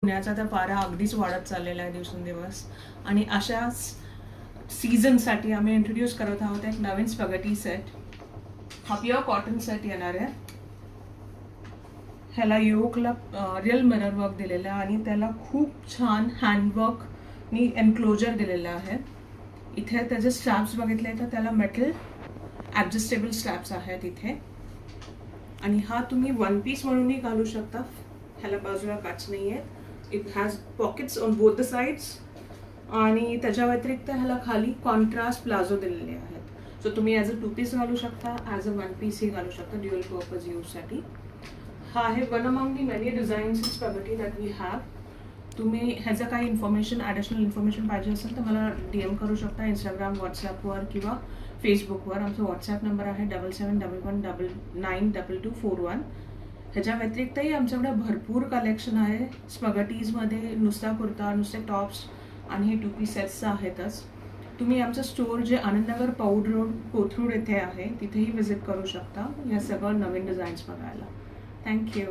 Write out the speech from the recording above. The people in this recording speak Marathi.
पुण्याचा तर पारा अगदीच वाढत चाललेला आहे दिवसेंदिवस आणि अशा सीझनसाठी आम्ही इंट्रोड्यूस करत आहोत एक नवीन स्पॅगेटी सेट. हा प्युअर कॉटन सेट येणार आहे. ह्याला योकला रिअल मिरर वर्क दिलेलं आहे आणि त्याला खूप छान हँडवर्कनी एन्क्लोजर दिलेलं आहे. इथे त्याचे स्ट्रॅप्स बघितले तर त्याला मेटल ॲडजस्टेबल स्ट्रॅप्स आहेत इथे. आणि हा तुम्ही वन पीस म्हणूनही घालू शकता. ह्याला बाजूला काच नाही आहे. It has pockets on both the sides आणि त्याच्या व्यतिरिक्त ह्याला खाली कॉन्ट्रास्ट प्लाझो दिलेले आहेत. सो तुम्ही ॲज अ टू पीस घालू शकता, ॲज अ वन पीसही घालू शकता ड्युअल पर्पज यूजसाठी. हा आहे one among the many designs spaghetti that we have. तुम्ही ह्याचं काही इन्फॉर्मेशन ॲडिशनल इन्फॉर्मेशन पाहिजे असेल तर मला DM करू शकता इंस्टाग्राम, व्हॉट्सॲपवर किंवा फेसबुकवर. आमचा व्हॉट्सॲप नंबर आहे 7711992241. ह्याच्या व्यतिरिक्तही आमच्याकडे भरपूर कलेक्शन आहे स्पॅगेटीजमध्ये. नुसता कुर्ता, नुसते टॉप्स आणि हे 2 पीस सेट्स आहेतच. तुम्ही आमचं स्टोअर जे आनंदनगर पौड रोड कोथरूड येथे आहे तिथेही व्हिजिट करू शकता या सगळं नवीन डिझाईन्स बघायला. थँक्यू.